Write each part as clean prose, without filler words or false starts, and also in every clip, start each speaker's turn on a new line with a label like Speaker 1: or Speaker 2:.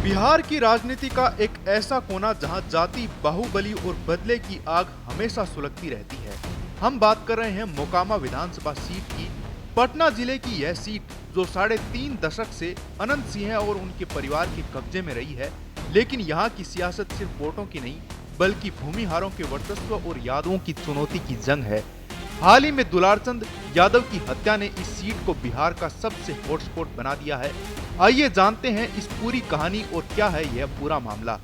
Speaker 1: बिहार की राजनीति का एक ऐसा कोना जहां जाति, बाहुबली और बदले की आग हमेशा सुलगती रहती है। हम बात कर रहे हैं मोकामा विधानसभा सीट की। पटना जिले की यह सीट जो 3.5 दशक से अनंत सिंह और उनके परिवार के कब्जे में रही है, लेकिन यहाँ की सियासत सिर्फ वोटों की नहीं बल्कि भूमिहारों के वर्चस्व और यादवों की चुनौती की जंग है। हाल ही में दुलारचंद यादव की हत्या ने इस सीट को बिहार का सबसे हॉटस्पॉट बना दिया है। आइए जानते हैं इस पूरी कहानी और क्या है यह पूरा मामला।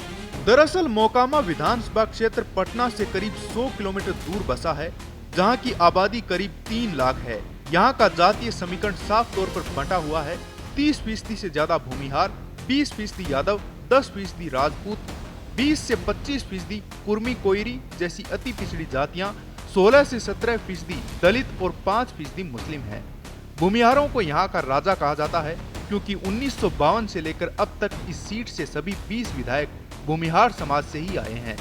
Speaker 1: दरअसल मोकामा विधानसभा क्षेत्र पटना से करीब 100 किलोमीटर दूर बसा है, जहां की आबादी करीब 3 लाख है। यहां का जातीय समीकरण साफ तौर पर बंटा हुआ है। 30% से ज्यादा भूमिहार, 20% यादव, 10% राजपूत, 20 से 25% कुर्मी कोयरी जैसी अति पिछड़ी जातियां, 16 से 17% दलित और 5% मुस्लिम हैं। भूमिहारों को यहाँ का राजा कहा जाता है क्योंकि 1952 से लेकर अब तक इस सीट से सभी 20 विधायक भूमिहार समाज से ही आए हैं।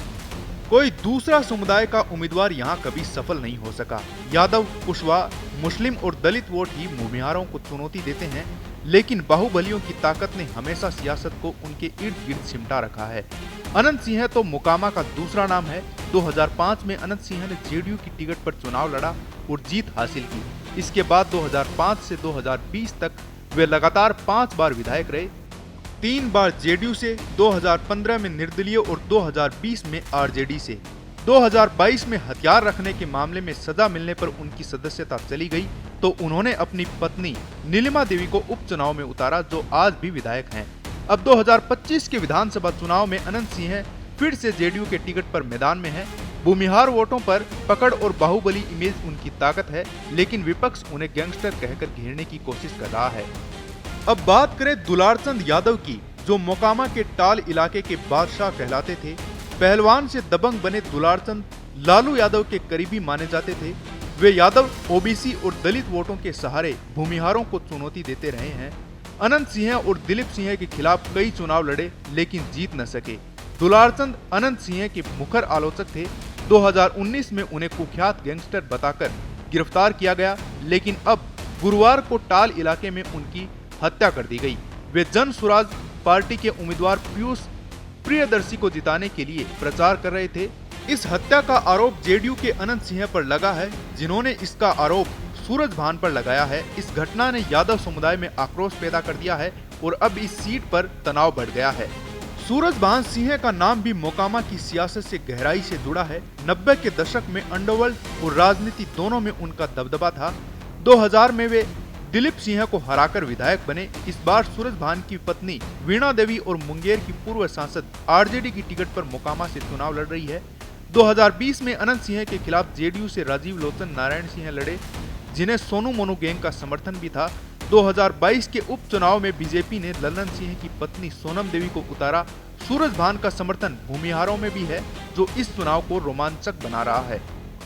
Speaker 1: कोई दूसरा समुदाय का उम्मीदवार यहाँ कभी सफल नहीं हो सका। यादव, कुशवाहा, मुस्लिम और दलित वोट ही भूमिहारों को चुनौती देते हैं, लेकिन बाहुबलियों की ताकत ने हमेशा सियासत को उनके इर्द गिर्द सिमटा रखा है। अनंत सिंह तो मोकामा का दूसरा नाम है। 2005 में अनंत सिंह ने जेडीयू की टिकट पर चुनाव लड़ा और जीत हासिल की। इसके बाद 2005 से 2020 तक वे लगातार 5 बार विधायक रहे। 3 बार जेडीयू से, 2015 में निर्दलीय और 2020 में आरजेडी से। 2022 में हथियार रखने के मामले में सजा मिलने पर उनकी सदस्यता चली गई तो उन्होंने अपनी पत्नी नीलिमा देवी को उपचुनाव में उतारा, जो आज भी विधायक हैं। अब 2025 के विधानसभा चुनाव में अनंत सिंह फिर से जेडीयू के टिकट पर मैदान में है। भूमिहार वोटों पर पकड़ और बाहुबली इमेज उनकी ताकत है, लेकिन विपक्ष उन्हें गैंगस्टर कहकर घेरने की कोशिश कर रहा है। अब बात करें दुलारचंद यादव की, जो मोकामा के टाल इलाके के बादशाह कहलाते थे। पहलवान से दबंग बने दुलारचंद लालू यादव के करीबी माने जाते थे। वे यादव, ओबीसी और दलित वोटों के सहारे भूमिहारों को चुनौती देते रहे हैं। अनंत सिंह और दिलीप सिंह के खिलाफ कई चुनाव लड़े लेकिन जीत न सके। दुलारचंद अनंत सिंह के मुखर आलोचक थे। 2019 में उन्हें कुख्यात गैंगस्टर बताकर गिरफ्तार किया गया, लेकिन अब गुरुवार को टाल इलाके में उनकी हत्या कर दी गई। वे जन स्वराज पार्टी के उम्मीदवार पीयूष प्रियदर्शी को जिताने के लिए प्रचार कर रहे थे। इस हत्या का आरोप जेडीयू के अनंत सिंह पर लगा है, जिन्होंने इसका आरोप सूरज भान पर लगाया है। इस घटना ने यादव समुदाय में आक्रोश पैदा कर दिया है और अब इस सीट पर तनाव बढ़ गया है। सूरज भान सिंह का नाम भी मोकामा की सियासत से गहराई से जुड़ा है। 90 के दशक में अंडरवर्ल्ड और राजनीति दोनों में उनका दबदबा था। 2000 में वे दिलीप सिंह को हराकर विधायक बने। इस बार सूरज भान की पत्नी वीणा देवी और मुंगेर की पूर्व सांसद आरजेडी की टिकट पर मोकामा से चुनाव लड़ रही है। 2020 में अनंत सिंह के खिलाफ जेडीयू से राजीव लोचन नारायण सिंह लड़े, जिन्हें सोनू मोनू गैंग का समर्थन भी था। 2022 के उपचुनाव में बीजेपी ने ललन सिंह की पत्नी सोनम देवी को उतारा। सूरज भान का समर्थन भूमिहारों में भी है, जो इस चुनाव को रोमांचक बना रहा है।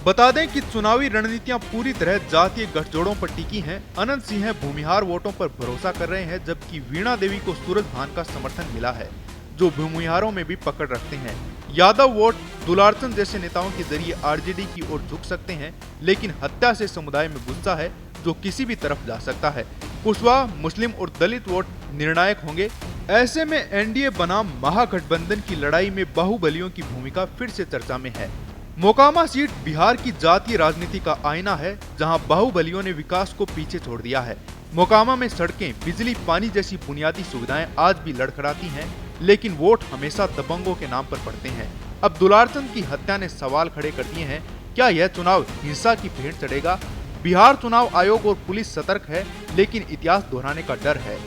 Speaker 1: बता दें कि चुनावी रणनीतियां पूरी तरह जातीय गठजोड़ों पर टिकी हैं। अनंत सिंह भूमिहार वोटों पर भरोसा कर रहे हैं, जबकि वीणा देवी को सूरज भान का समर्थन मिला है, जो भूमिहारों में भी पकड़ रखते हैं। यादव वोट दुलारचंद जैसे नेताओं के जरिए आरजेडी की ओर झुक सकते हैं, लेकिन हत्या से समुदाय में गुस्सा है जो किसी भी तरफ जा सकता है। कुशवाहा, मुस्लिम और दलित वोट निर्णायक होंगे। ऐसे में एनडीए बनाम महागठबंधन की लड़ाई में बाहुबलियों की भूमिका फिर से चर्चा में है। मोकामा सीट बिहार की जातीय राजनीति का आईना है, जहां बाहुबलियों ने विकास को पीछे छोड़ दिया है। मोकामा में सड़कें, बिजली, पानी जैसी बुनियादी सुविधाएं आज भी लड़खड़ाती हैं, लेकिन वोट हमेशा दबंगों के नाम पर पड़ते हैं। अब दुलारचंद की हत्या ने सवाल खड़े कर दिए हैं, क्या यह चुनाव हिंसा की भेंट चढ़ेगा? बिहार चुनाव आयोग और पुलिस सतर्क है, लेकिन इतिहास दोहराने का डर है।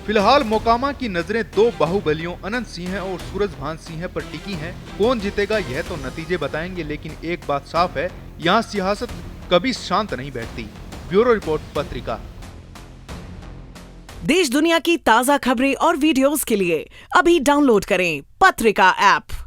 Speaker 1: फिलहाल मोकामा की नजरें 2 बाहुबलियों अनंत सिंह और सूरज भान सिंह पर टिकी हैं। कौन जीतेगा यह तो नतीजे बताएंगे, लेकिन एक बात साफ है, यहाँ सियासत कभी शांत नहीं बैठती। ब्यूरो रिपोर्ट, पत्रिका।
Speaker 2: देश दुनिया की ताजा खबरें और वीडियोस के लिए अभी डाउनलोड करें पत्रिका ऐप।